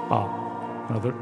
하나, 둘.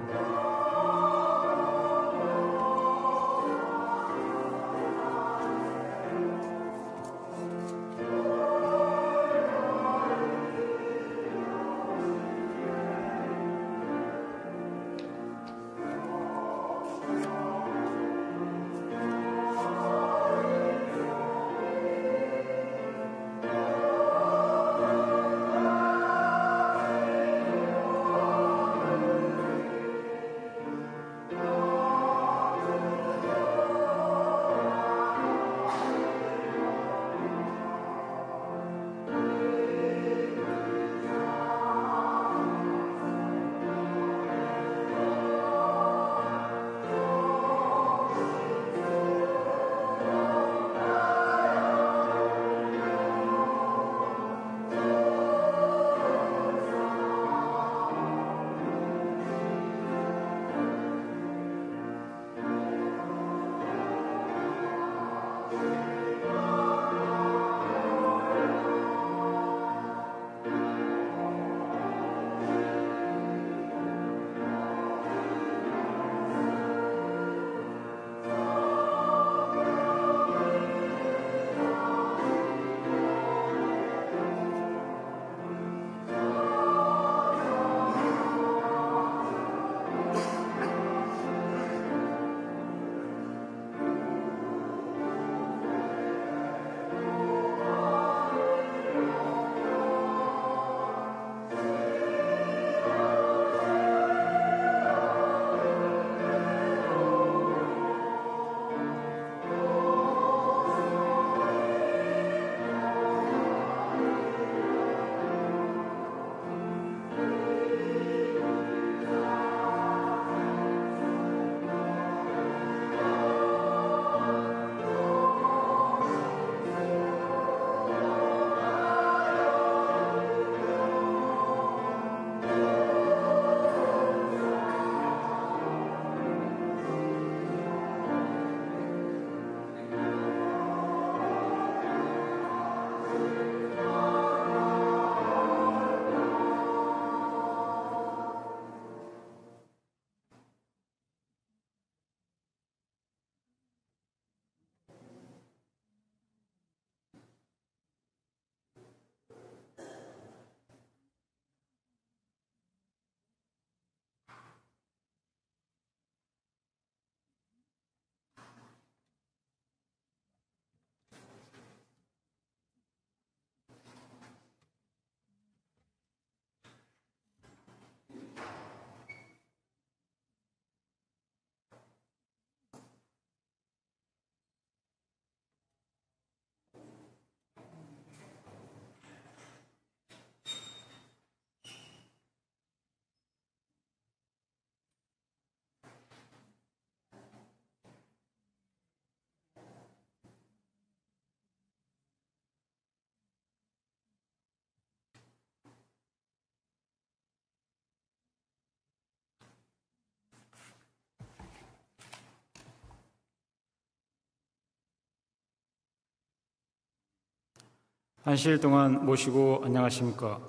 안실 동안 모시고 안녕하십니까.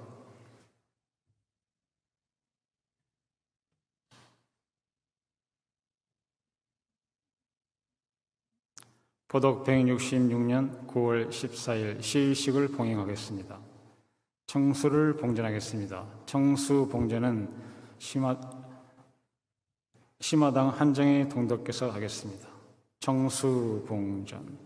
보덕 166년 9월 14일 시의식을 봉행하겠습니다. 청수를 봉전하겠습니다. 청수 봉전은 심화당 한정희 동덕께서 하겠습니다. 청수 봉전.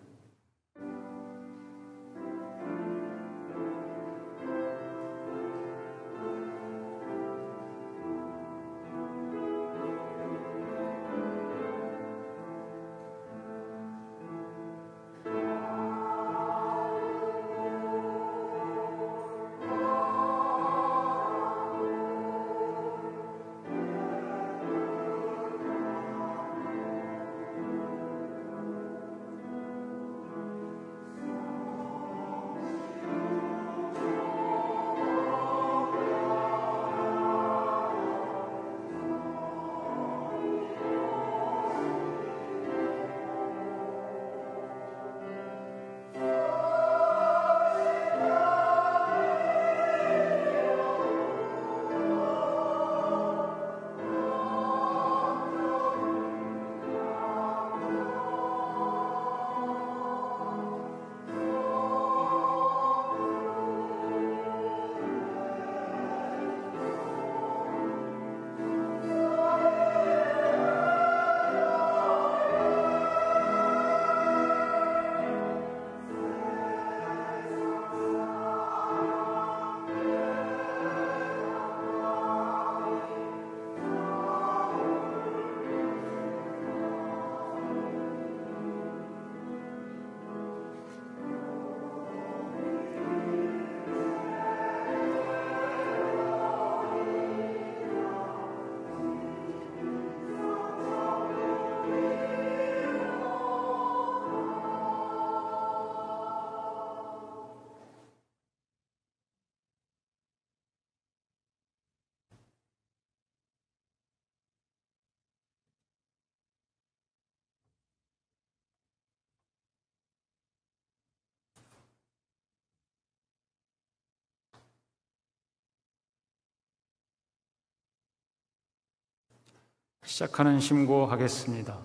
시작하는 심고하겠습니다.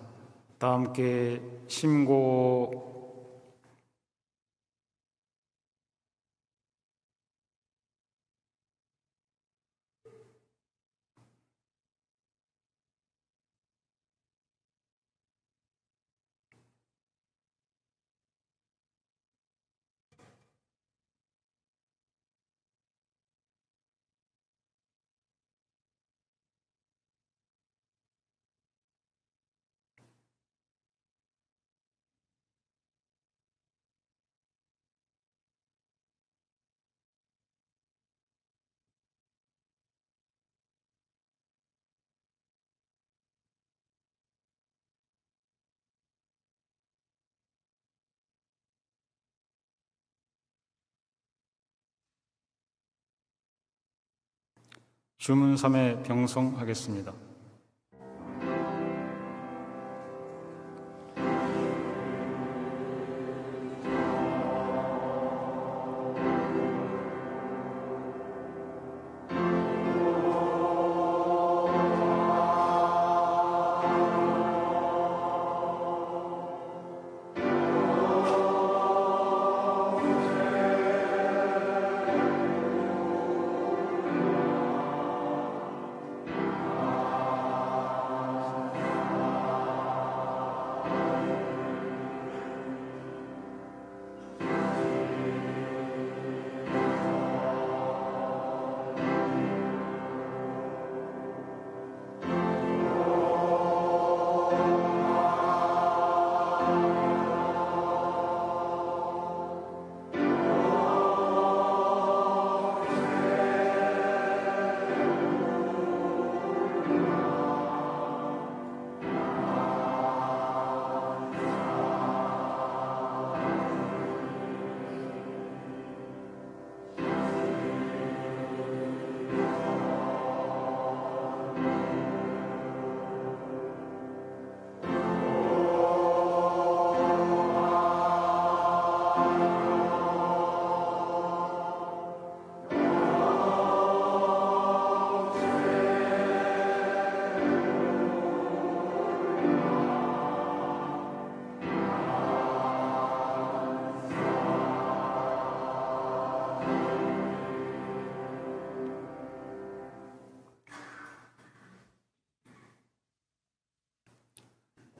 다 함께 심고. 주문 3회 병송하겠습니다.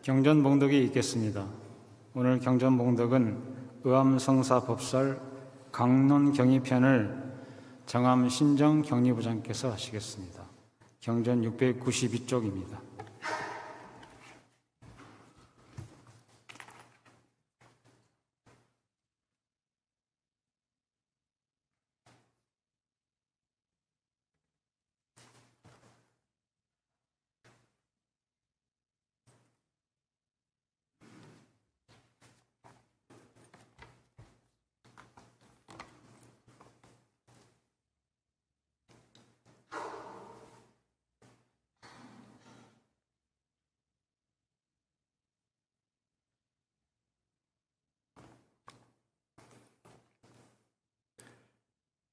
경전봉독이 있겠습니다. 오늘 경전봉독은 의암성사법설 강론경의편을 정암 신정경리부장께서 하시겠습니다. 경전 692쪽입니다.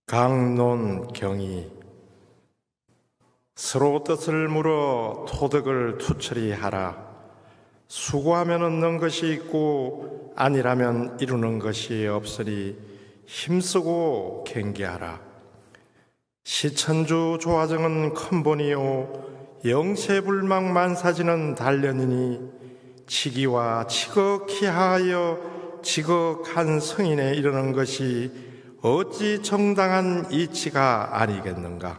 강론경의. 서로 뜻을 물어 토득을 투철히 하라. 수고하면 얻는 것이 있고 아니라면 이루는 것이 없으니 힘쓰고 경계하라. 시천주 조화정은 큰본이요 영세불망 만사지는 단련이니 치기와 지극히 하여 지극한 성인에 이르는 것이 어찌 정당한 이치가 아니겠는가.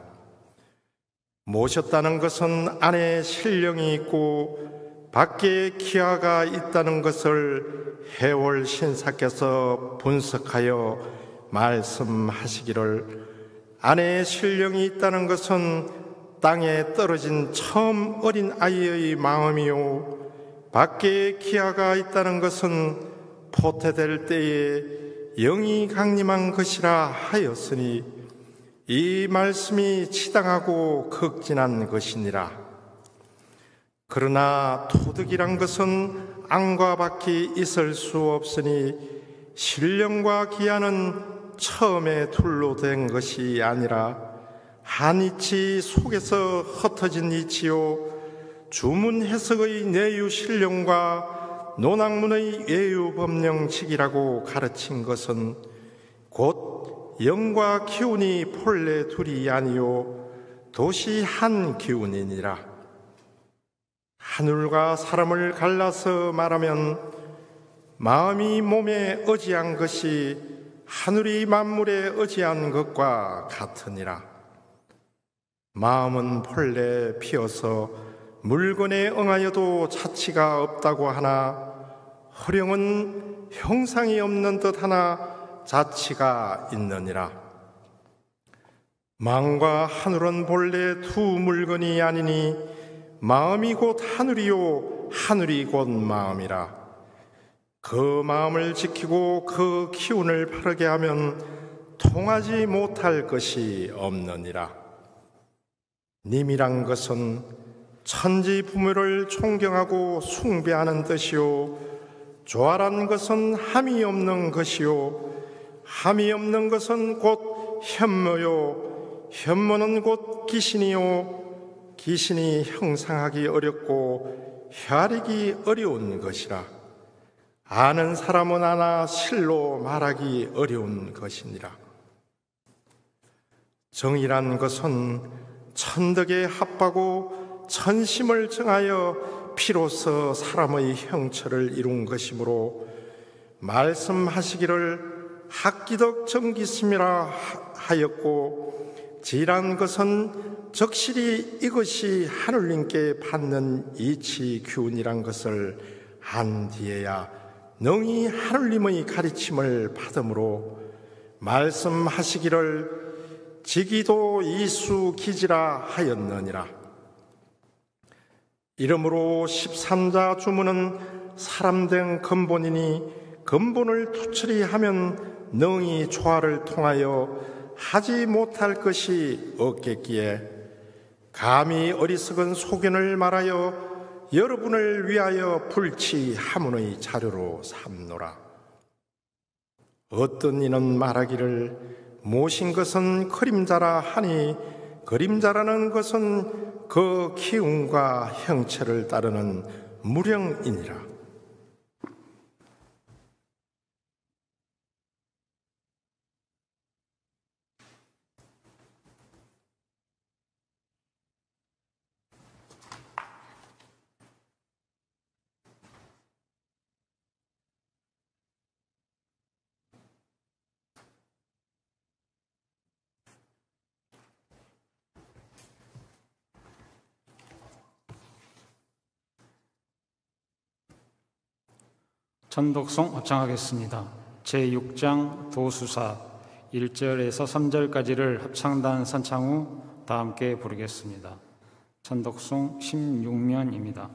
모셨다는 것은 안에 신령이 있고 밖에 기하가 있다는 것을 해월 신사께서 분석하여 말씀하시기를, 안에 신령이 있다는 것은 땅에 떨어진 처음 어린 아이의 마음이요 밖에 기하가 있다는 것은 포태될 때에 영이 강림한 것이라 하였으니 이 말씀이 치당하고 극진한 것이니라. 그러나 토득이란 것은 안과 밖이 있을 수 없으니 신령과 기하는 처음에 둘로 된 것이 아니라 한 이치 속에서 흩어진 이치요 주문 해석의 내유 신령과 논학문의 예유 법령칙이라고 가르친 것은 곧 영과 기운이 본래 둘이 아니요 도시 한 기운이니라. 하늘과 사람을 갈라서 말하면 마음이 몸에 의지한 것이 하늘이 만물에 의지한 것과 같으니라. 마음은 본래 피어서 물건에 응하여도 자치가 없다고 하나 허령은 형상이 없는 듯 하나 자치가 있느니라. 망과 하늘은 본래 두 물건이 아니니 마음이 곧 하늘이요 하늘이 곧 마음이라. 그 마음을 지키고 그 기운을 바르게 하면 통하지 못할 것이 없느니라. 님이란 것은 천지 부모를 존경하고 숭배하는 뜻이요 조아란 것은 함이 없는 것이요 함이 없는 것은 곧 현모요 현모는 곧 기신이요 기신이 형상하기 어렵고 헤아리기 어려운 것이라. 아는 사람은 아나 실로 말하기 어려운 것이니라. 정이란 것은 천덕에 합하고 천심을 정하여 피로써 사람의 형체를 이룬 것이므로 말씀하시기를 학기덕 정기심이라 하였고 지란 것은 적실히 이것이 하늘님께 받는 이치 기운이란 것을 한 뒤에야 능히 하늘님의 가르침을 받음으로 말씀하시기를 지기도 이수 기지라 하였느니라. 이러므로 13자 주문은 사람된 근본이니 근본을 투철히 하면 능히 조화를 통하여 하지 못할 것이 없겠기에 감히 어리석은 소견을 말하여 여러분을 위하여 불치하문의 자료로 삼노라. 어떤 이는 말하기를 모신 것은 그림자라 하니 그림자라는 것은 그 기운과 형체를 따르는 무령이니라. 천독송 합창하겠습니다. 제6장 도수사 1절에서 3절까지를 합창단 선창 후 다 함께 부르겠습니다. 천독송 16면입니다.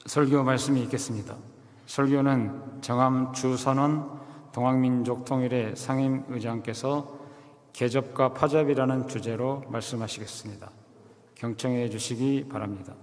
설교 말씀이 있겠습니다. 설교는 정암 주선원 동학민족통일회 상임의장께서 개접과 파접이라는 주제로 말씀하시겠습니다. 경청해 주시기 바랍니다.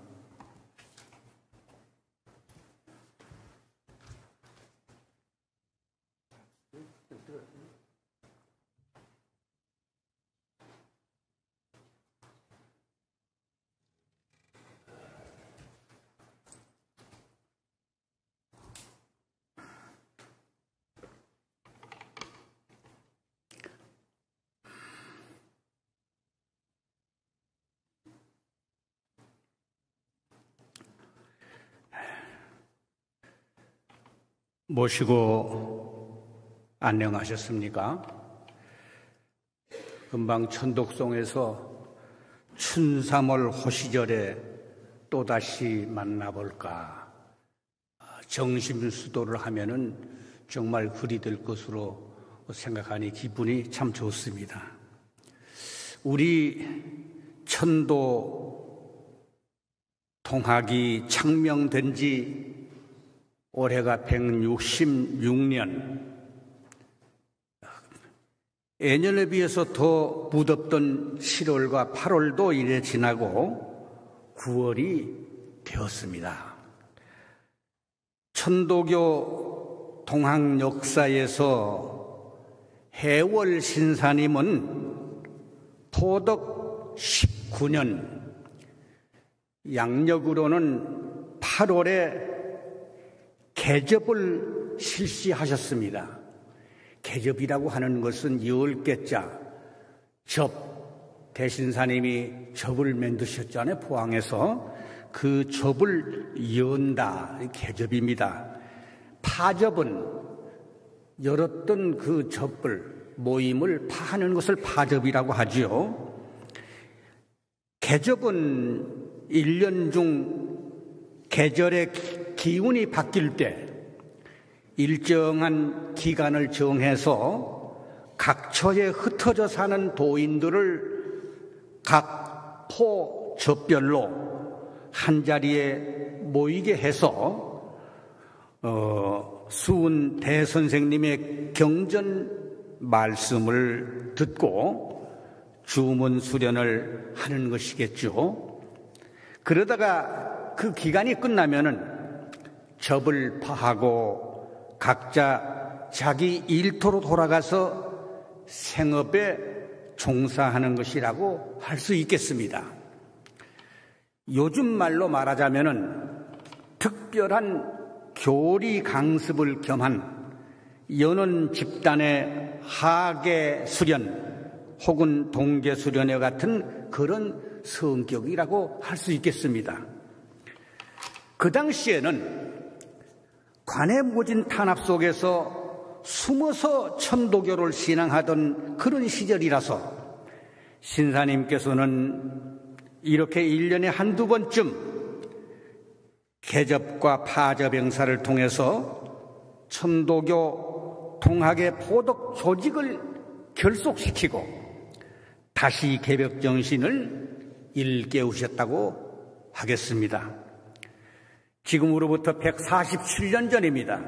모시고 안녕하셨습니까? 금방 천독송에서 춘삼월 호시절에 또다시 만나볼까 정심수도를 하면은 정말 그리 될 것으로 생각하니 기분이 참 좋습니다. 우리 천도 동학이 창명된 지 올해가 166년, 예년에 비해서 더 무덥던 7월과 8월도 이래 지나고 9월이 되었습니다. 천도교 동학 역사에서 해월 신사님은 포덕 19년, 양력으로는 8월에 개접을 실시하셨습니다. 개접이라고 하는 것은 10개자 접, 대신사님이 접을 만드셨잖아요. 포항에서 그 접을 연다, 개접입니다. 파접은 열었던 그 접을, 모임을 파하는 것을 파접이라고 하지요. 개접은 1년 중 계절의 기운이 바뀔 때 일정한 기간을 정해서 각처에 흩어져 사는 도인들을 각 포 접별로 한자리에 모이게 해서 수은 대선생님의 경전 말씀을 듣고 주문 수련을 하는 것이겠죠. 그러다가 그 기간이 끝나면은 접을 파하고 각자 자기 일터로 돌아가서 생업에 종사하는 것이라고 할 수 있겠습니다. 요즘 말로 말하자면은 특별한 교리 강습을 겸한 연원 집단의 하계 수련 혹은 동계 수련회 같은 그런 성격이라고 할 수 있겠습니다. 그 당시에는 관해모진 탄압 속에서 숨어서 천도교를 신앙하던 그런 시절이라서 신사님께서는 이렇게 1년에 한두 번쯤 개접과 파접 행사를 통해서 천도교 동학의 포덕 조직을 결속시키고 다시 개벽 정신을 일깨우셨다고 하겠습니다. 지금으로부터 147년 전입니다.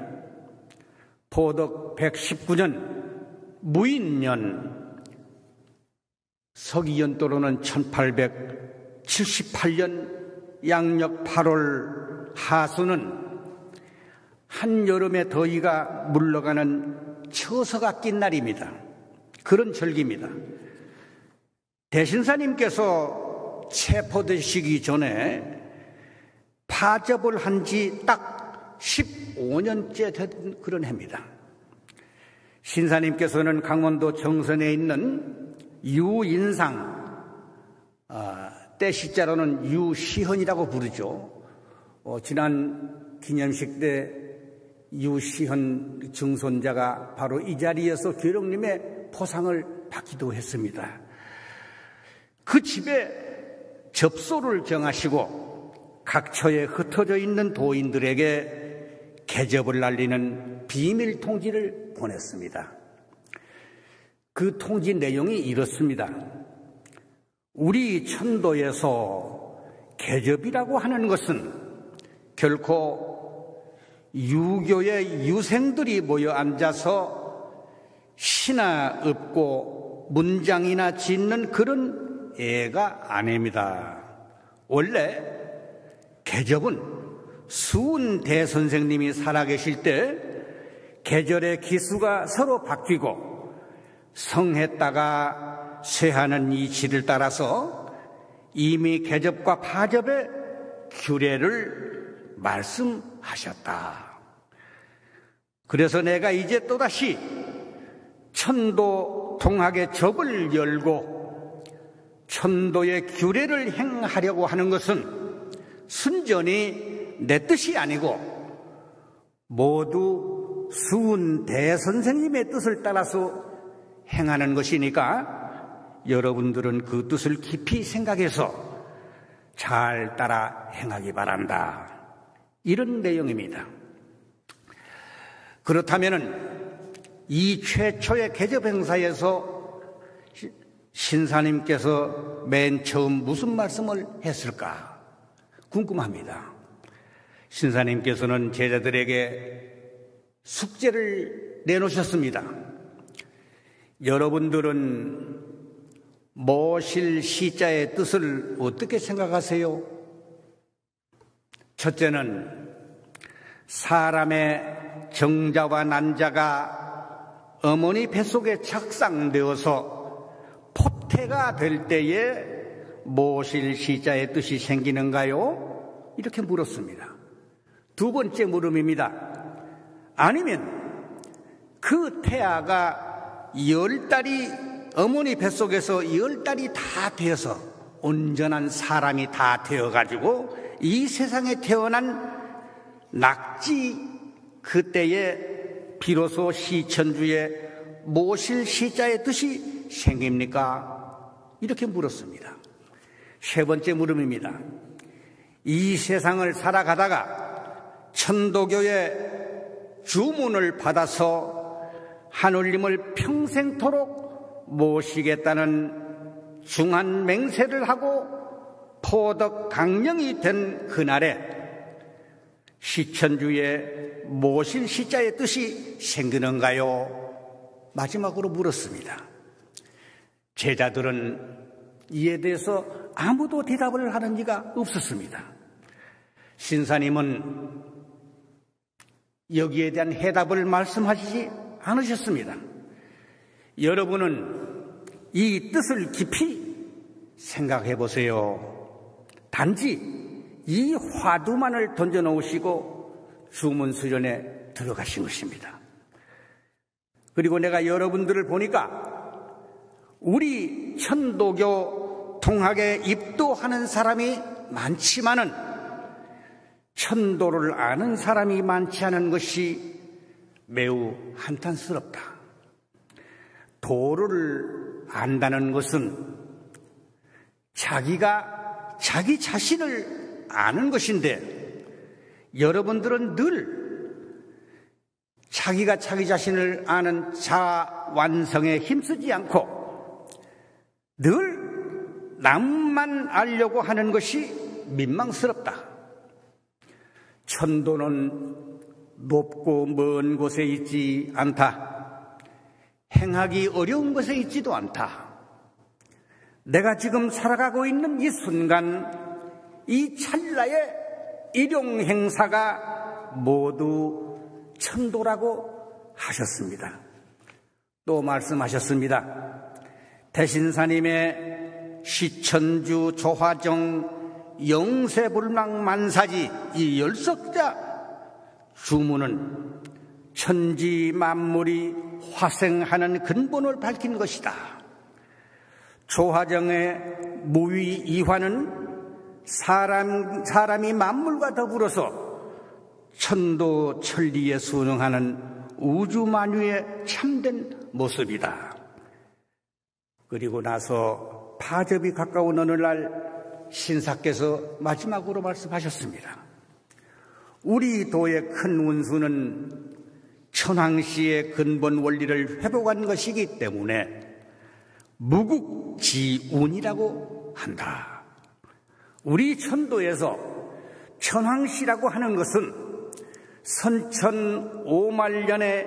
포덕 119년 무인년, 서기연도로는 1878년 양력 8월 하수는 한여름의 더위가 물러가는 처서가 낀 날입니다. 그런 절기입니다. 대신사님께서 체포되시기 전에 파접을 한 지 딱 15년째 된 그런 해입니다. 신사님께서는 강원도 정선에 있는 유인상, 때 시자로는 유시헌이라고 부르죠. 지난 기념식 때 유시헌 증손자가 바로 이 자리에서 괴령님의 포상을 받기도 했습니다. 그 집에 접소를 정하시고 각처에 흩어져 있는 도인들에게 개접을 날리는 비밀 통지를 보냈습니다. 그 통지 내용이 이렇습니다. 우리 천도에서 계접이라고 하는 것은 결코 유교의 유생들이 모여 앉아서 시나 읊고 문장이나 짓는 그런 애가 아닙니다. 원래 계접은 수은 대선생님이 살아계실 때 계절의 기수가 서로 바뀌고 성했다가 쇠하는 이치를 따라서 이미 계접과 파접의 규례를 말씀하셨다. 그래서 내가 이제 또다시 천도 동학의 접을 열고 천도의 규례를 행하려고 하는 것은 순전히 내 뜻이 아니고 모두 수은 대선생님의 뜻을 따라서 행하는 것이니까 여러분들은 그 뜻을 깊이 생각해서 잘 따라 행하기 바란다. 이런 내용입니다. 그렇다면 이 최초의 계접 행사에서 신사님께서 맨 처음 무슨 말씀을 했을까 궁금합니다. 신사님께서는 제자들에게 숙제를 내놓으셨습니다. 여러분들은 모실 시자의 뜻을 어떻게 생각하세요? 첫째는 사람의 정자와 난자가 어머니 뱃속에 착상되어서 포태가 될 때에 모실 시자의 뜻이 생기는가요? 이렇게 물었습니다. 두 번째 물음입니다. 아니면 그 태아가 10달이 어머니 뱃속에서 10달이 다 되어서 온전한 사람이 다 되어가지고 이 세상에 태어난 낙지 그때에 비로소 시천주에 모실 시자의 뜻이 생깁니까? 이렇게 물었습니다. 세 번째 물음입니다. 이 세상을 살아가다가 천도교의 주문을 받아서 하늘님을 평생토록 모시겠다는 중한 맹세를 하고 포덕 강령이 된 그날에 시천주에 모실 시자의 뜻이 생기는가요? 마지막으로 물었습니다. 제자들은 이에 대해서 아무도 대답을 하는 이가 없었습니다. 신사님은 여기에 대한 해답을 말씀하시지 않으셨습니다. 여러분은 이 뜻을 깊이 생각해 보세요. 단지 이 화두만을 던져놓으시고 주문 수련에 들어가신 것입니다. 그리고 내가 여러분들을 보니까 우리 천도교 동학에 입도하는 사람이 많지만은 천도를 아는 사람이 많지 않은 것이 매우 한탄스럽다. 도를 안다는 것은 자기가 자기 자신을 아는 것인데 여러분들은 늘 자기가 자기 자신을 아는 자아 완성에 힘쓰지 않고 늘 남만 알려고 하는 것이 민망스럽다. 천도는 높고 먼 곳에 있지 않다. 행하기 어려운 곳에 있지도 않다. 내가 지금 살아가고 있는 이 순간, 이 찰나의 일용 행사가 모두 천도라고 하셨습니다. 또 말씀하셨습니다. 대신사님의 시천주 조화정 영세불망 만사지 이 열석자 주문은 천지 만물이 화생하는 근본을 밝힌 것이다. 조화정의 무위 이화는 사람이 만물과 더불어서 천도 천리에 순응하는 우주만유의 참된 모습이다. 그리고 나서 파접이 가까운 어느 날 신사께서 마지막으로 말씀하셨습니다. 우리 도의 큰 운수는 천황시의 근본 원리를 회복한 것이기 때문에 무국지운이라고 한다. 우리 천도에서 천황씨라고 하는 것은 선천 5만년의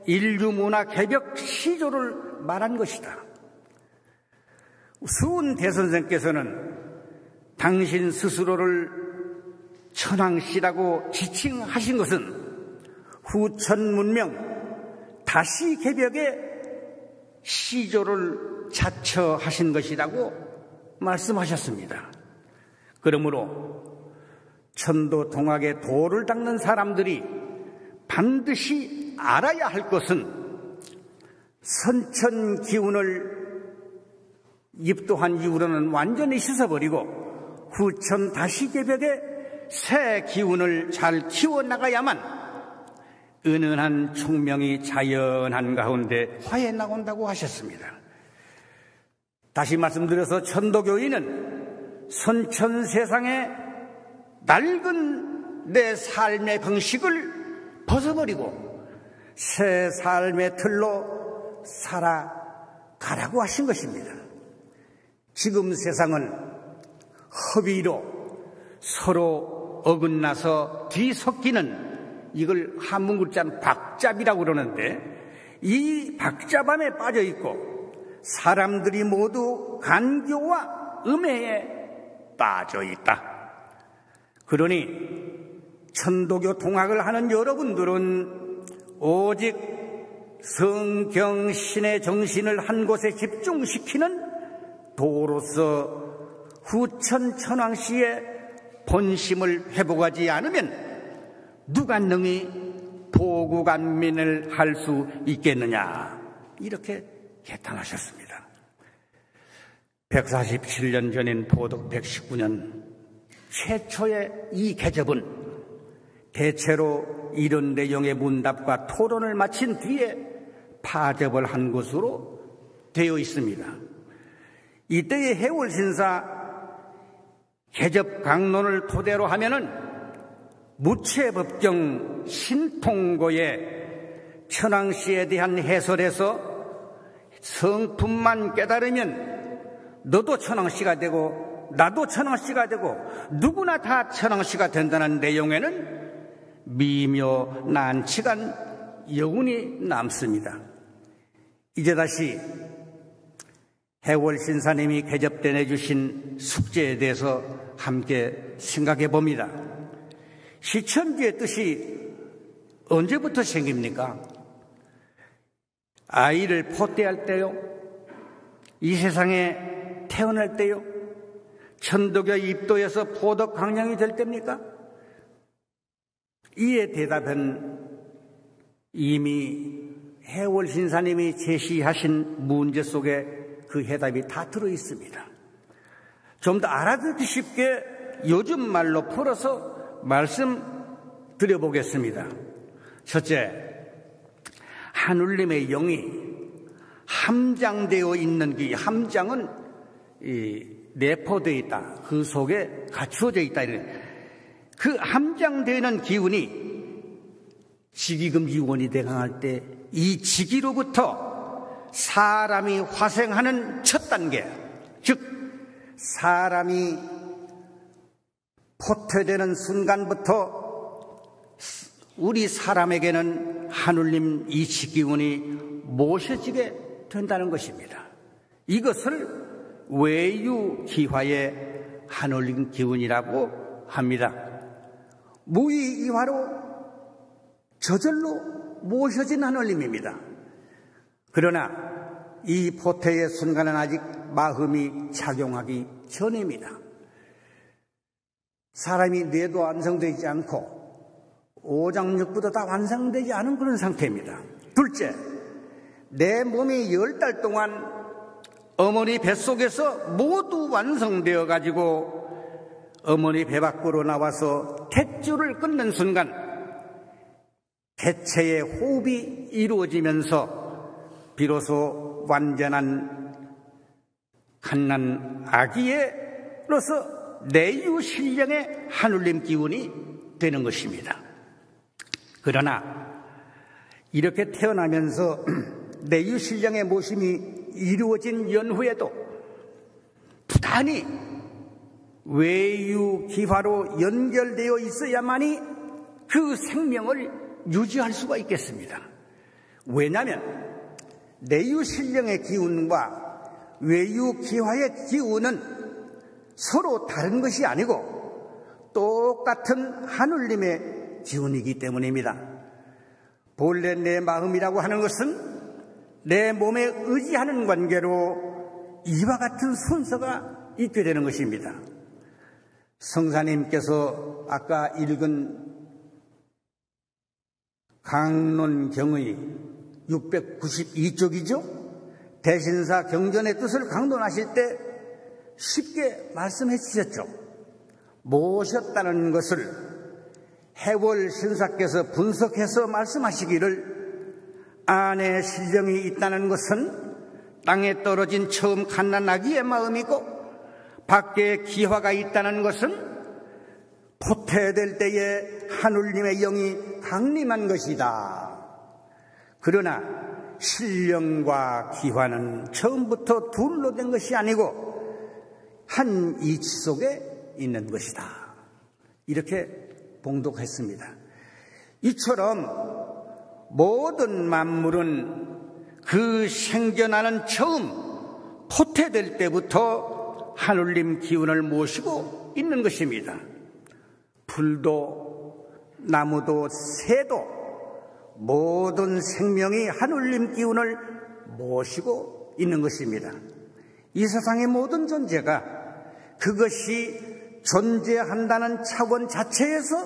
인류문화 개벽 시조를 말한 것이다. 수은 대선생께서는 당신 스스로를 천황씨라고 지칭하신 것은 후천 문명 다시 개벽의 시조를 자처하신 것이라고 말씀하셨습니다. 그러므로 천도 동학의 도를 닦는 사람들이 반드시 알아야 할 것은 선천 기운을 입도한 이후로는 완전히 씻어버리고 후천 다시 개벽의 새 기운을 잘 키워나가야만 은은한 총명이 자연한 가운데 화해 나온다고 하셨습니다. 다시 말씀드려서 천도교인은 선천 세상의 낡은 내 삶의 방식을 벗어버리고 새 삶의 틀로 살아가라고 하신 것입니다. 지금 세상은 허위로 서로 어긋나서 뒤섞이는 이걸 한문 글자는 박잡이라고 그러는데 이 박잡함에 빠져 있고 사람들이 모두 간교와 음해에 빠져 있다. 그러니 천도교 동학을 하는 여러분들은 오직 성경신의 정신을 한 곳에 집중시키는 도로서 후천 천황씨의 본심을 회복하지 않으면 누가 능히 보국안민을 할 수 있겠느냐, 이렇게 개탄하셨습니다. 147년 전인 보덕 119년 최초의 이 개접은 대체로 이런 내용의 문답과 토론을 마친 뒤에 파접을 한 것으로 되어 있습니다. 이때의 해월신사 개접 강론을 토대로 하면은 무체법경 신통고의 천황씨에 대한 해설에서 성품만 깨달으면 너도 천황씨가 되고 나도 천황씨가 되고 누구나 다 천황씨가 된다는 내용에는 미묘 난치간 여운이 남습니다. 이제 다시 해월신사님이 개접대 내주신 숙제에 대해서 함께 생각해 봅니다. 시천지의 뜻이 언제부터 생깁니까? 아이를 포대할 때요? 이 세상에 태어날 때요? 천도교 입도에서 포덕 강령이 될 때입니까? 이에 대답은 이미 해월신사님이 제시하신 문제 속에 그 해답이 다 들어있습니다. 좀 더 알아듣기 쉽게 요즘 말로 풀어서 말씀드려보겠습니다. 첫째, 하늘님의 영이 함장되어 있는 그 함장은 내포되어 있다. 그 속에 갖추어져 있다. 그 함장되는 기운이 직이금 기원이 대강할 때 이 직이로부터 사람이 화생하는 첫 단계, 즉 사람이 포퇴되는 순간부터 우리 사람에게는 하늘님 이 직기운이 모셔지게 된다는 것입니다. 이것을 외유기화의 하늘님 기운이라고 합니다. 무의이화로 저절로 모셔진 하늘님입니다. 그러나 이 포퇴의 순간은 아직 마음이 작용하기 전입니다. 사람이 뇌도 완성되지 않고 오장육부도 다 완성되지 않은 그런 상태입니다. 둘째, 내 몸이 10달 동안 어머니 뱃속에서 모두 완성되어 가지고 어머니 배 밖으로 나와서 탯줄을 끊는 순간 개체의 호흡이 이루어지면서 비로소 완전한 갓난 아기로서 내유신령의 하늘님 기운이 되는 것입니다. 그러나 이렇게 태어나면서 내유신령의 모심이 이루어진 연후에도 부단히 외유기화로 연결되어 있어야만이 그 생명을 유지할 수가 있겠습니다. 왜냐하면 내유신령의 기운과 외유기화의 기운은 서로 다른 것이 아니고 똑같은 하늘님의 기운이기 때문입니다. 본래 내 마음이라고 하는 것은 내 몸에 의지하는 관계로 이와 같은 순서가 있게 되는 것입니다. 성사님께서 아까 읽은 강론경의 692쪽이죠. 대신사 경전의 뜻을 강론하실 때 쉽게 말씀해 주셨죠. 모셨다는 것을 해월 신사께서 분석해서 말씀하시기를 안에 신령이 있다는 것은 땅에 떨어진 처음 갓난아기의 마음이고 밖에 기화가 있다는 것은 포태될 때에 하늘님의 영이 강림한 것이다. 그러나 신령과 기화는 처음부터 둘로 된 것이 아니고 한 이치 속에 있는 것이다. 이렇게 봉독했습니다. 이처럼 모든 만물은 그 생겨나는 처음 포태될 때부터 하늘님 기운을 모시고 있는 것입니다. 불도 나무도 새도 모든 생명이 하늘님 기운을 모시고 있는 것입니다. 이 세상의 모든 존재가 그것이 존재한다는 차원 자체에서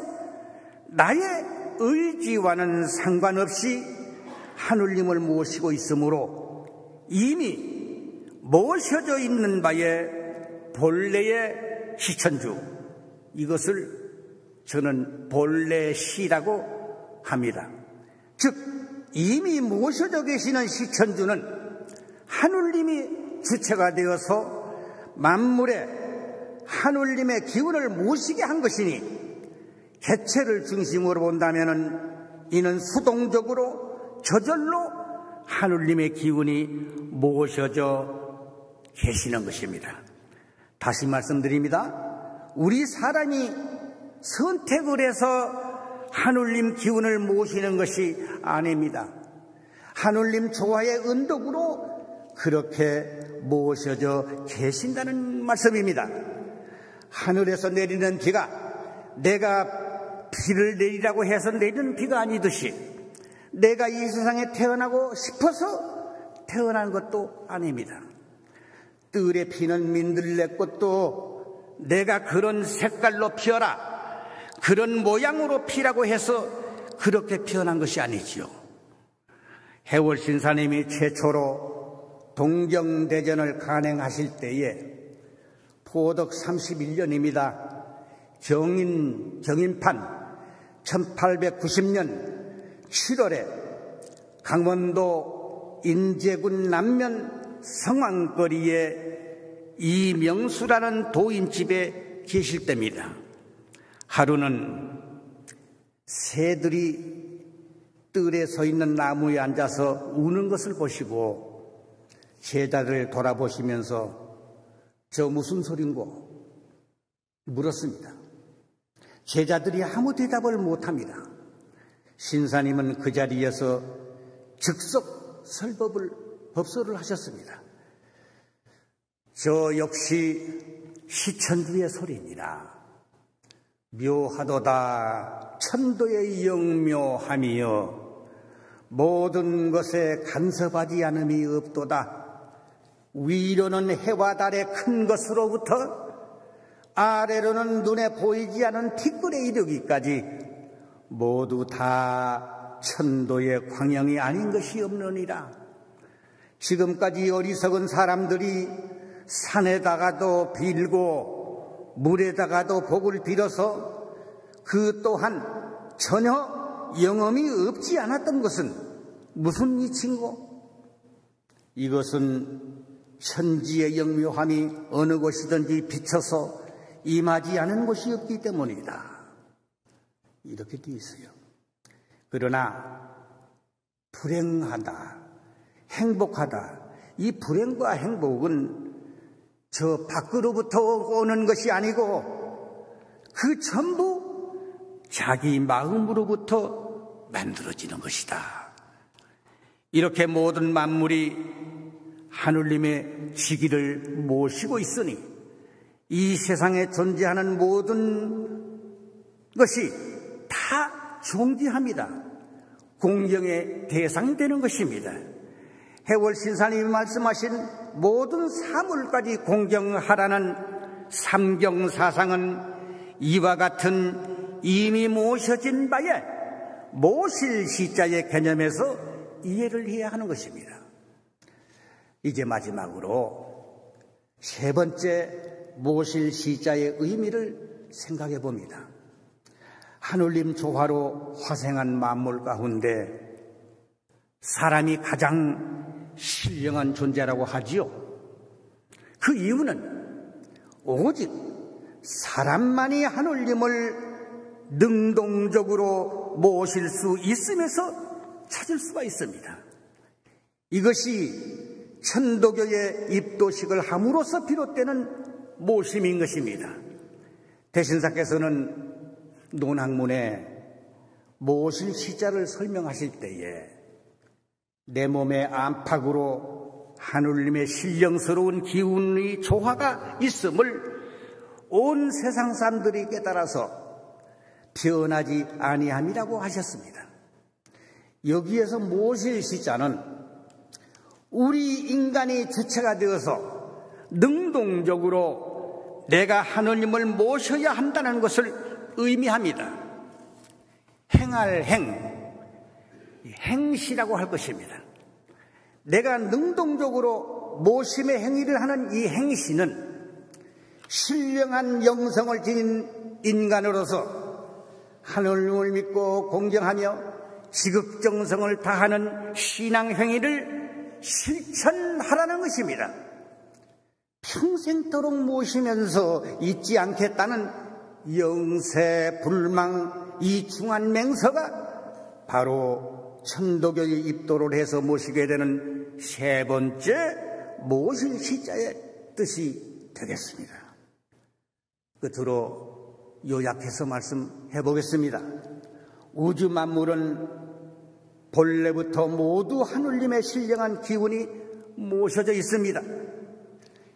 나의 의지와는 상관없이 하늘님을 모시고 있으므로 이미 모셔져 있는 바에 본래의 시천주, 이것을 저는 본래 시라고 합니다. 즉 이미 모셔져 계시는 시천주는 하늘님이 주체가 되어서 만물에 하늘님의 기운을 모시게 한 것이니 개체를 중심으로 본다면 이는 수동적으로 저절로 하늘님의 기운이 모셔져 계시는 것입니다. 다시 말씀드립니다. 우리 사람이 선택을 해서 하늘님 기운을 모시는 것이 아닙니다. 하늘님 조화의 은덕으로 그렇게 모셔져 계신다는 말씀입니다. 하늘에서 내리는 비가 내가 비를 내리라고 해서 내리는 비가 아니듯이 내가 이 세상에 태어나고 싶어서 태어난 것도 아닙니다. 뜰에 피는 민들레꽃도 내가 그런 색깔로 피어라, 그런 모양으로 피라고 해서 그렇게 피어난 것이 아니지요. 해월신사님이 최초로 동경대전을 간행하실 때에 포덕 31년입니다. 경인판 1890년 7월에 강원도 인제군 남면 성황거리에 이명수라는 도인집에 계실 때입니다. 하루는 새들이 뜰에 서 있는 나무에 앉아서 우는 것을 보시고 제자를 돌아보시면서 저 무슨 소린고 물었습니다. 제자들이 아무 대답을 못합니다. 신사님은 그 자리에서 즉석 법설을 하셨습니다. 저 역시 시천주의 소리니라. 묘하도다 천도의 영묘함이여 모든 것에 간섭하지 않음이 없도다. 위로는 해와 달의 큰 것으로부터 아래로는 눈에 보이지 않은 티끌에 이르기까지 모두 다 천도의 광영이 아닌 것이 없느니라. 지금까지 어리석은 사람들이 산에다가도 빌고 물에다가도 복을 빌어서 그 또한 전혀 영험이 없지 않았던 것은 무슨 이치인고? 이것은 천지의 영묘함이 어느 곳이든지 비쳐서 임하지 않은 곳이 없기 때문이다. 이렇게 되어 있어요. 그러나 불행하다, 행복하다, 이 불행과 행복은 저 밖으로부터 오는 것이 아니고 그 전부 자기 마음으로부터 만들어지는 것이다. 이렇게 모든 만물이 하느님의 지기를 모시고 있으니 이 세상에 존재하는 모든 것이 다 존귀합니다. 공경의 대상이 되는 것입니다. 해월신사님이 말씀하신 모든 사물까지 공경하라는 삼경사상은 이와 같은 이미 모셔진 바에 모실 시자의 개념에서 이해를 해야 하는 것입니다. 이제 마지막으로 세 번째 모실 시자의 의미를 생각해 봅니다. 하느님 조화로 화생한 만물 가운데 사람이 가장 신령한 존재라고 하지요. 그 이유는 오직 사람만이 하느님을 능동적으로 모실 수 있음에서 찾을 수가 있습니다. 이것이 천도교의 입도식을 함으로써 비롯되는 모심인 것입니다. 대신사께서는 논학문에 모실 시자를 설명하실 때에 내 몸의 안팎으로 하느님의 신령스러운 기운의 조화가 있음을 온 세상 사람들이 깨달아서 변하지 아니함이라고 하셨습니다. 여기에서 모실 시자는 우리 인간이 주체가 되어서 능동적으로 내가 하느님을 모셔야 한다는 것을 의미합니다. 행할 행시라고 할 것입니다. 내가 능동적으로 모심의 행위를 하는 이 행시는 신령한 영성을 지닌 인간으로서 하느님을 믿고 공경하며 지극정성을 다하는 신앙 행위를 실천하라는 것입니다. 평생토록 모시면서 잊지 않겠다는 영세불망 이 중한 맹서가 바로 천도교의 입도를 해서 모시게 되는 세 번째 모실 시자의 뜻이 되겠습니다. 끝으로 요약해서 말씀해 보겠습니다. 우주 만물은 본래부터 모두 하느님의 신령한 기운이 모셔져 있습니다.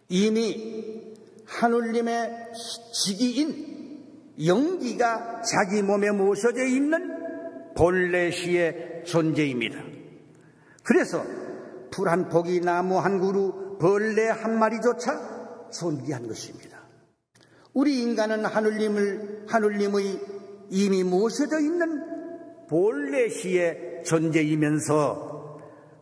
이미 하느님의 직위인 영기가 자기 몸에 모셔져 있는 본래시의 존재입니다. 그래서 풀 한 포기, 나무 한 그루, 벌레 한 마리조차 존귀한 것입니다. 우리 인간은 하느님의 이미 모셔져 있는 본래시의 존재이면서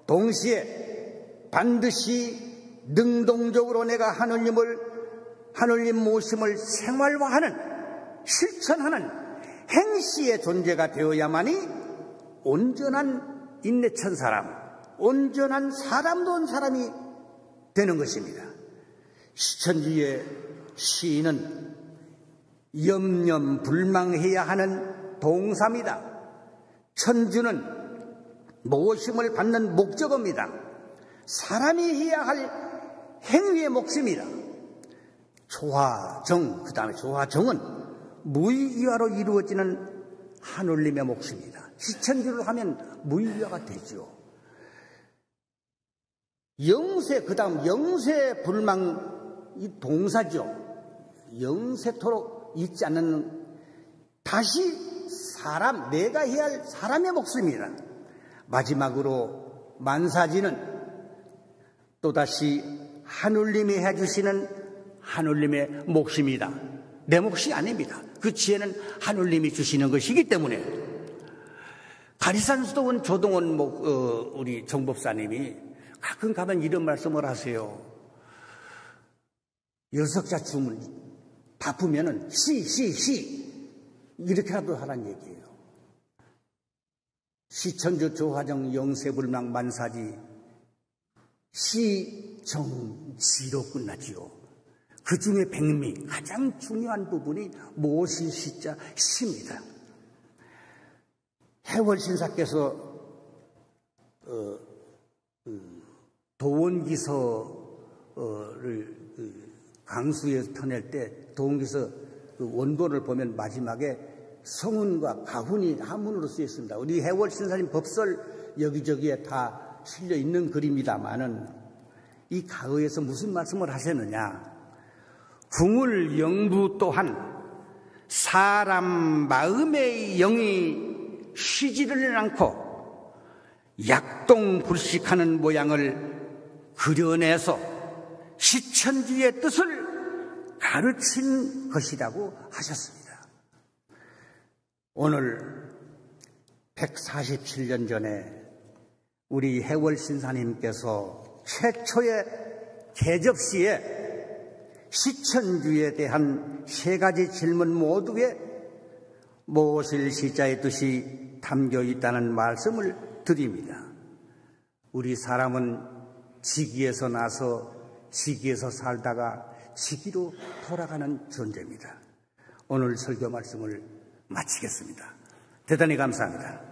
동시에 반드시 능동적으로 내가 하느님 모심을 생활화하는 실천하는 행시의 존재가 되어야만이 온전한 인내천 사람, 온전한 사람다운 사람이 되는 것입니다. 시천지의 시인은 염려불망해야 하는 동사입니다. 천주는 모심을 받는 목적어입니다. 사람이 해야 할 행위의 몫입니다. 조화정, 그 다음에 조화정은 무의이화로 이루어지는 하느님의 몫입니다. 시천주를 하면 무의이화가 되죠. 영세, 그 다음 영세불망 이 동사죠. 영세토록 잊지 않는 다시 사람, 내가 해야 할 사람의 몫입니다. 마지막으로 만사지는 또다시 하느님이 해주시는 하느님의 몫입니다. 내 몫이 아닙니다. 그 지혜는 하느님이 주시는 것이기 때문에 가리산수도원 조동원 우리 정법사님이 가끔 가면 이런 말씀을 하세요. 여석자 춤을 바쁘면은 시 이렇게라도 하라는 얘기예요. 시천주 조화정 영세불망 만사지 시정지로 끝나지요. 그 중에 백미 가장 중요한 부분이 모실 시자 시입니다. 해월신사께서 도원기서를 강수에서 터낼 때 동기서 그 원본을 보면 마지막에 성운과 가훈이 한문으로 쓰여 있습니다. 우리 해월 신사님 법설 여기저기에 다 실려 있는 글입니다만은 이 가의에서 무슨 말씀을 하셨느냐? 궁을 영부 또한 사람 마음의 영이 쉬지를 않고 약동불식하는 모양을 그려내서 시천주의 뜻을 가르친 것이라고 하셨습니다. 오늘 147년 전에 우리 해월 신사님께서 최초의 개접시에 시천주에 대한 세 가지 질문 모두에 모실 시자의 뜻이 담겨 있다는 말씀을 드립니다. 우리 사람은 지기에서 나서 지기에서 살다가 지기로 돌아가는 존재입니다. 오늘 설교 말씀을 마치겠습니다. 대단히 감사합니다.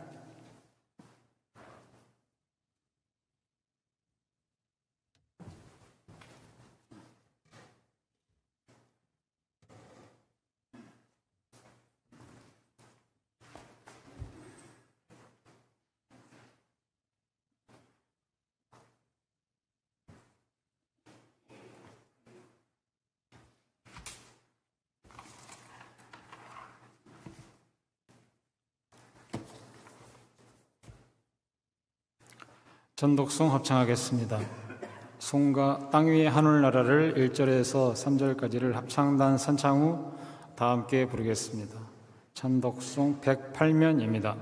전독송 합창하겠습니다. 송가 땅 위의 하늘나라를 1절에서 3절까지를 합창단 선창 후 다 함께 부르겠습니다. 전독송 108면입니다.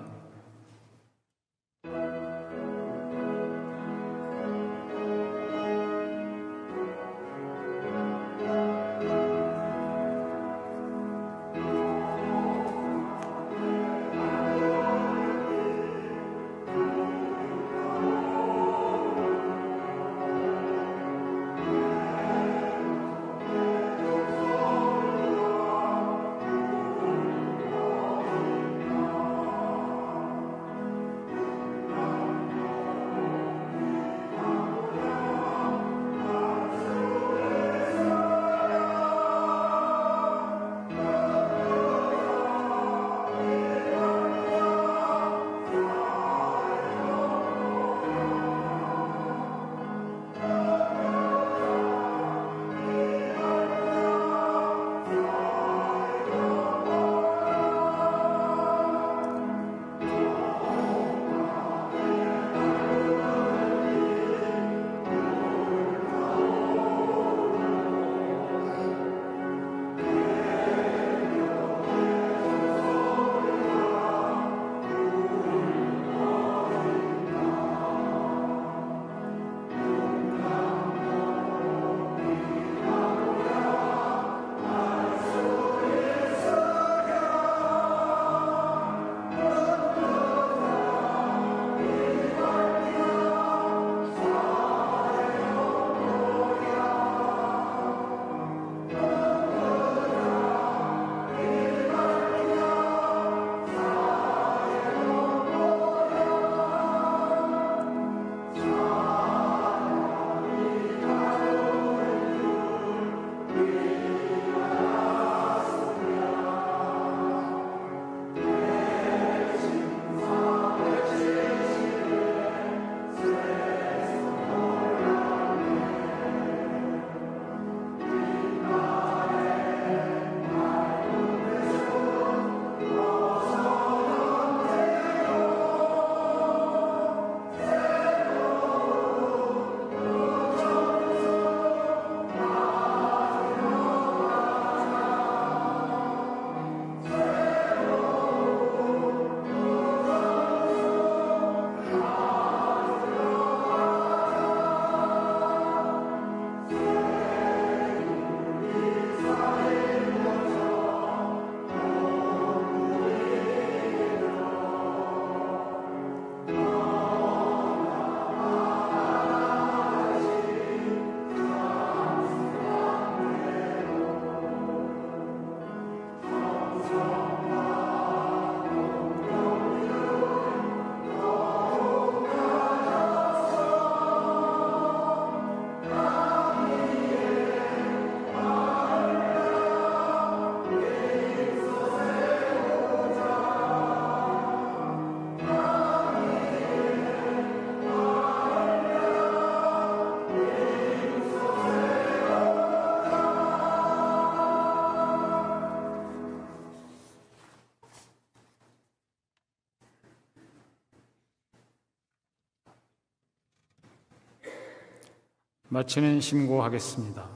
마치는 심고하겠습니다.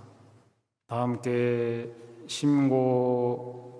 다 함께 심고.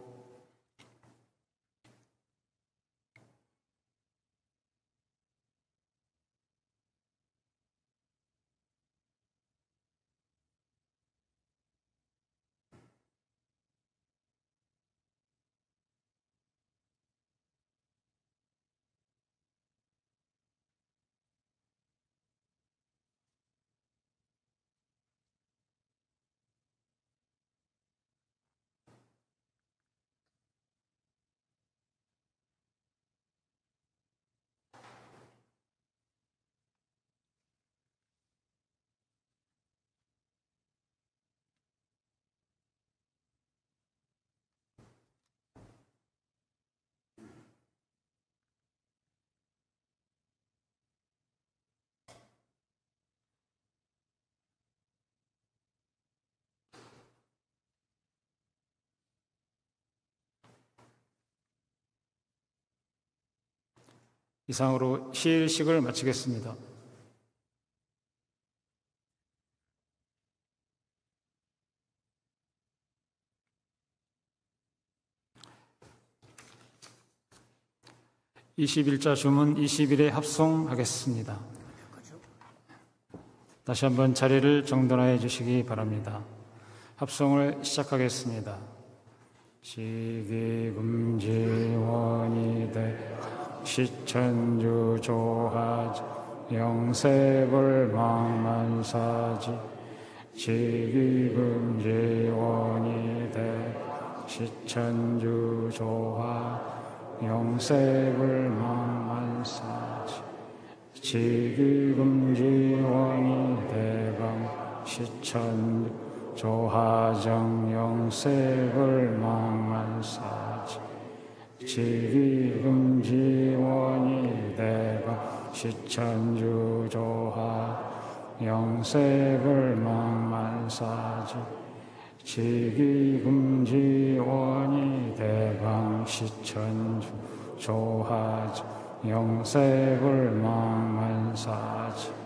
이상으로 시일식을 마치겠습니다. (21자) 주문 20일에 합송하겠습니다. 다시 한번 자리를 정돈하여 주시기 바랍니다. 합송을 시작하겠습니다. 시기금지원이 되 시천주 조하지 영세불망만사지 시기금지원이 되 시천주 조하 영세불망만사지 시기금지원이 대강 시천주 조하정 영세불망만사지 지기금지원이 대가 시천주 조하 영세불망만사지 지기금지원이 대강 시천주 조하 영세불망만사지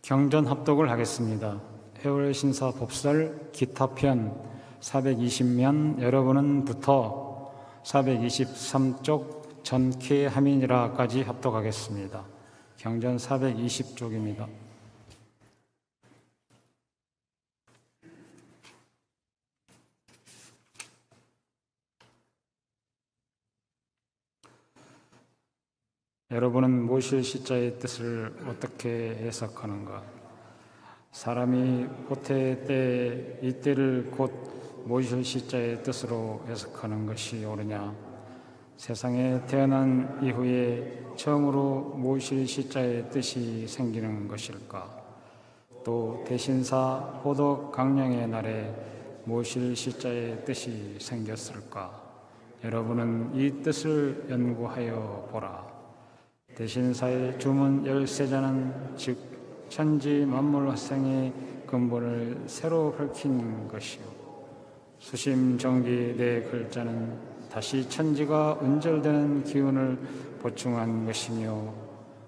경전 합독을 하겠습니다. 해월 신사 법설 기타편 420면 여러분은부터 423쪽 전쾌함이니라까지 합독하겠습니다. 경전 420쪽입니다. 여러분은 모실 시자의 뜻을 어떻게 해석하는가? 사람이 호태 때 이때를 곧 모실 시자의 뜻으로 해석하는 것이 옳으냐? 세상에 태어난 이후에 처음으로 모실 시자의 뜻이 생기는 것일까? 또 대신사 호독 강령의 날에 모실 시자의 뜻이 생겼을까? 여러분은 이 뜻을 연구하여 보라. 대신사의 주문 13자는 즉 천지 만물 화생의 근본을 새로 밝힌 것이요 수심정기 네 글자는 다시 천지가 운절되는 기운을 보충한 것이며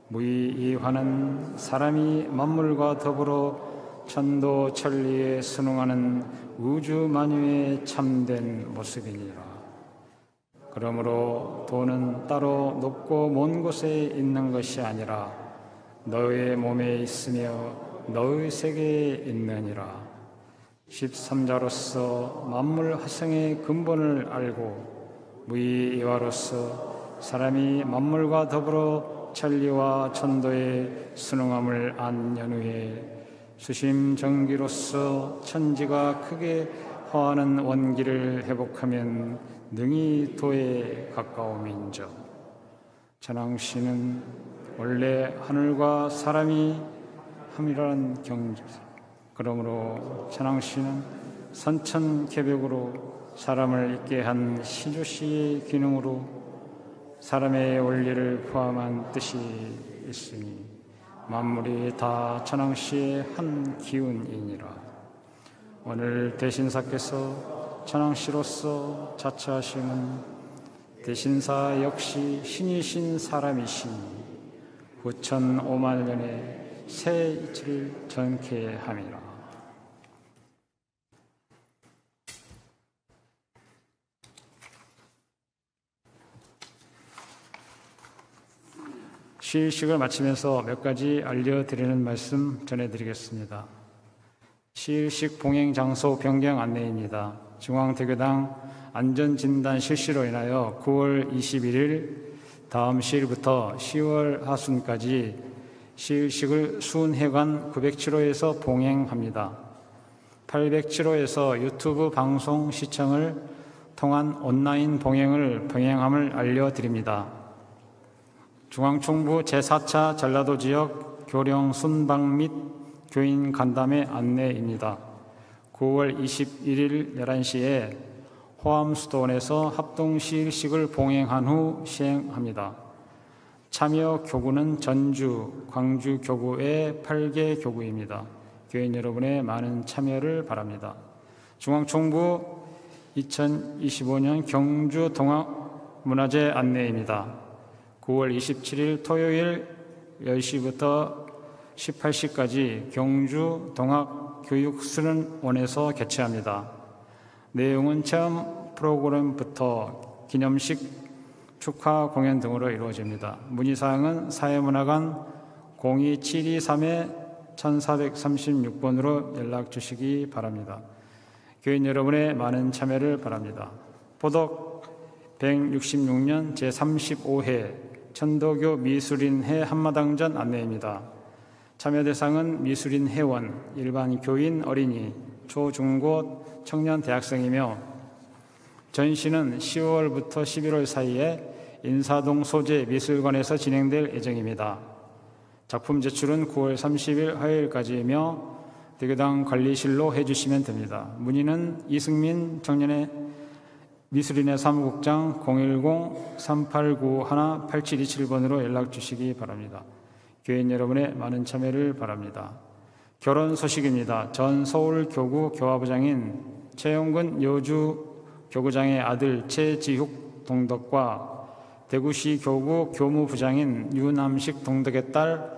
무의이화는 사람이 만물과 더불어 천도 천리에 순응하는 우주 만유의 참된 모습이니라. 그러므로 도는 따로 높고 먼 곳에 있는 것이 아니라 너의 몸에 있으며 너의 세계에 있느니라. 13자로서 만물 화생의 근본을 알고 무의이화로서 사람이 만물과 더불어 천리와 천도의 순응함을 안 연후에 수심정기로서 천지가 크게 화하는 원기를 회복하면 능히 도에 가까움인즉 천왕씨는 원래 하늘과 사람이 함이라는 경지. 그러므로 천왕씨는 선천개벽으로 사람을 있게 한 시조씨의 기능으로 사람의 원리를 포함한 뜻이 있으니 만물이 다 천왕씨의 한 기운이니라. 오늘 대신사께서 천왕씨로서 자처하심은 대신사 역시 신이신 사람이시니 후천 5만 년의 새 이치를 전케 함이라. 시일식을 마치면서 몇 가지 알려드리는 말씀 전해드리겠습니다. 시일식 봉행 장소 변경 안내입니다. 중앙대교당 안전진단 실시로 인하여 9월 21일 다음 시일부터 10월 하순까지 시일식을 수은회관 907호에서 봉행합니다. 807호에서 유튜브 방송 시청을 통한 온라인 봉행을 병행함을 알려드립니다. 중앙총부 제4차 전라도 지역 교령 순방 및 교인 간담회 안내입니다. 9월 21일 11시에 호암수도원에서 합동시일식을 봉행한 후 시행합니다. 참여 교구는 전주, 광주 교구의 8개 교구입니다. 교인 여러분의 많은 참여를 바랍니다. 중앙총부 2025년 경주 동학문화제 안내입니다. 9월 27일 토요일 10시부터 18시까지 경주 동학교육수련원에서 개최합니다. 내용은 체험 프로그램부터 기념식, 축하 공연 등으로 이루어집니다. 문의사항은 사회문화관 02723-1436번으로 연락 주시기 바랍니다. 교인 여러분의 많은 참여를 바랍니다. 보덕 166년 제35회 천도교 미술인회 한마당전 안내입니다. 참여 대상은 미술인 회원, 일반 교인, 어린이, 초, 중고, 청년, 대학생이며 전시는 10월부터 11월 사이에 인사동 소재 미술관에서 진행될 예정입니다. 작품 제출은 9월 30일 화요일까지이며 대교당 관리실로 해주시면 됩니다. 문의는 이승민 청년의 미술인회 사무국장 010-3891-8727번으로 연락 주시기 바랍니다. 교인 여러분의 많은 참여를 바랍니다. 결혼 소식입니다. 전 서울교구 교화부장인 최용근 여주 교구장의 아들 최지욱 동덕과 대구시 교구 교무부장인 유남식 동덕의 딸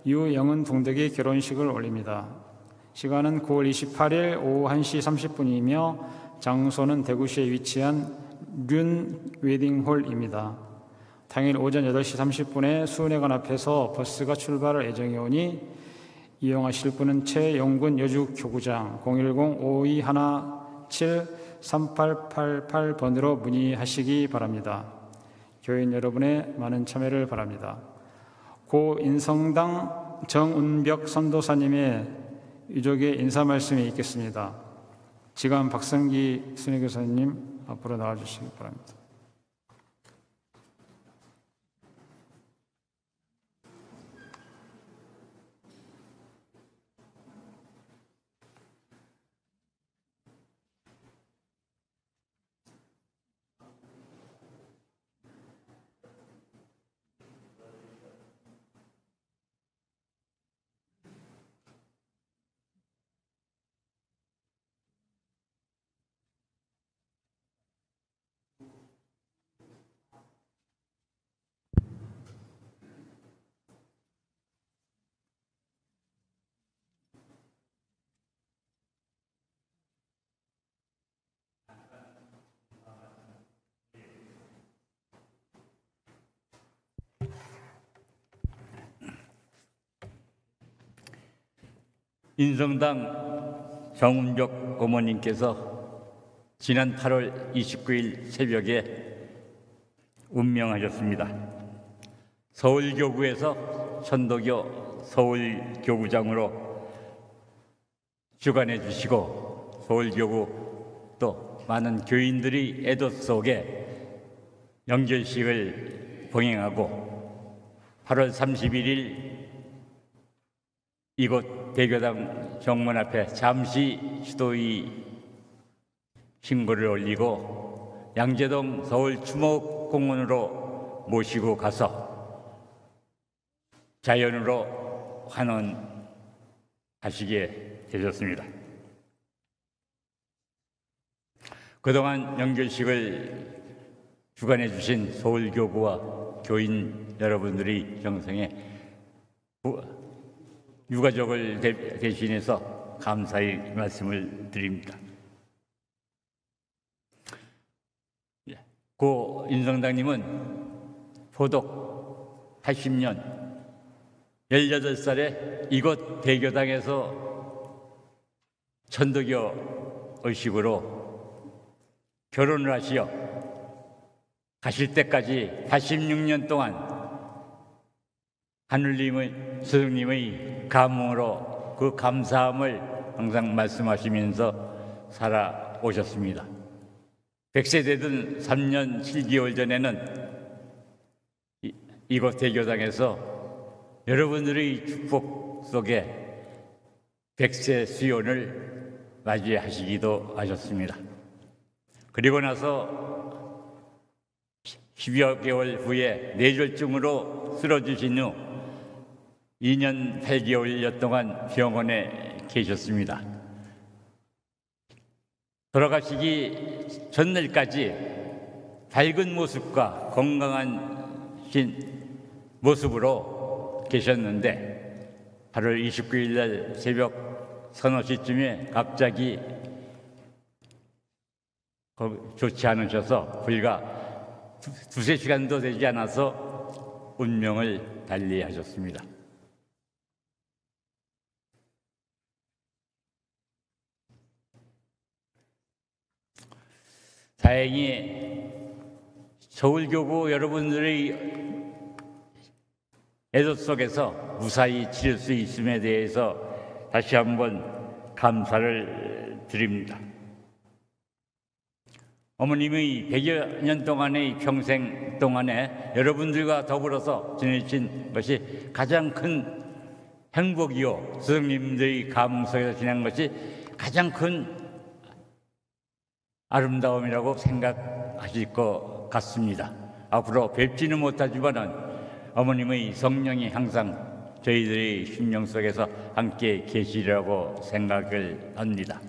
유영은 동덕이 결혼식을 올립니다. 시간은 9월 28일 오후 1시 30분이며 장소는 대구시에 위치한 륜 웨딩홀입니다. 당일 오전 8시 30분에 수은회관 앞에서 버스가 출발할 예정이 오니 이용하실 분은 최영군 여주교구장 010-5217-3888번으로 문의하시기 바랍니다. 교인 여러분의 많은 참여를 바랍니다. 고 인성당 정운벽 선도사님의 유족의 인사 말씀이 있겠습니다. 지감 박성기 순회교사님 앞으로 나와주시기 바랍니다. 인성당 정운벽 어머님께서 지난 8월 29일 새벽에 운명하셨습니다. 서울교구에서 천도교 서울교구장으로 주관해 주시고 서울교구 또 많은 교인들이 애도 속에 영결식을 봉행하고 8월 31일 이곳 대교당 정문 앞에 잠시 수도의 신고를 올리고 양재동 서울추목공원으로 모시고 가서 자연으로 환원하시게 되셨습니다. 그동안 영결식을 주관해 주신 서울교구와 교인 여러분들이 정성에 유가족을 대신해서 감사의 말씀을 드립니다. 고 인성당님은 포독 80년 18살에 이곳 대교당에서 천도교 의식으로 결혼을 하시어 가실 때까지 86년 동안 하늘님의 스승님의 감흥으로 그 감사함을 항상 말씀하시면서 살아오셨습니다. 100세 되던 3년 7개월 전에는 이곳 대교당에서 여러분들의 축복 속에 100세 수요를 맞이하시기도 하셨습니다. 그리고 나서 10여 개월 후에 뇌졸중으로 쓰러지신 후 2년 8개월여 동안 병원에 계셨습니다. 돌아가시기 전날까지 밝은 모습과 건강한 모습으로 계셨는데 8월 29일 날 새벽 서너 시쯤에 갑자기 좋지 않으셔서 불과 두세 시간도 되지 않아서 운명을 달리하셨습니다. 다행히 서울교구 여러분들의 애도 속에서 무사히 치를 수 있음에 대해서 다시 한번 감사를 드립니다. 어머님의 100여 년 동안의 평생 동안에 여러분들과 더불어서 지내신 것이 가장 큰 행복이요, 스승님들의 감흥 속에서 지낸 것이 가장 큰 아름다움이라고 생각하실 것 같습니다. 앞으로 뵙지는 못하지만은 어머님의 성령이 항상 저희들의 심령 속에서 함께 계시리라고 생각을 합니다.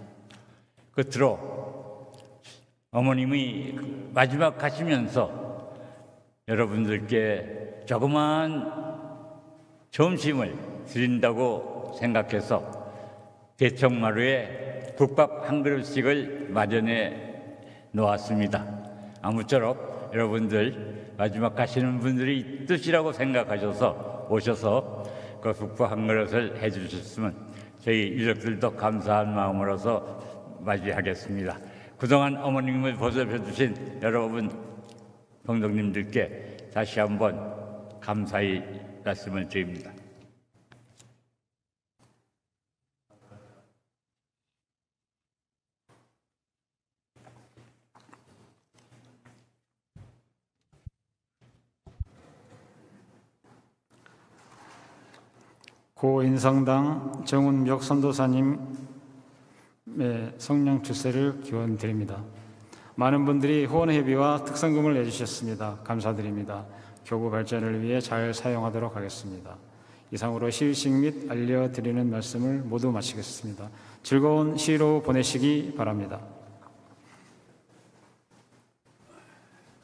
끝으로 어머님이 마지막 가시면서 여러분들께 조그마한 점심을 드린다고 생각해서 대청마루에 국밥 한 그릇씩을 마련해 놓았습니다. 아무쪼록 여러분들 마지막 가시는 분들이 뜻이라고 생각하셔서 오셔서 그 국밥 한 그릇을 해주셨으면 저희 유족들도 감사한 마음으로서 맞이하겠습니다. 그동안 어머님을 보살펴주신 여러분 동동님들께 다시 한번 감사의 말씀을 드립니다. 고인성당 정운벽 선도사님의 성령 출세를 기원드립니다. 많은 분들이 후원회비와 특성금을 내주셨습니다. 감사드립니다. 교구 발전을 위해 잘 사용하도록 하겠습니다. 이상으로 시의식 및 알려드리는 말씀을 모두 마치겠습니다. 즐거운 시로 보내시기 바랍니다.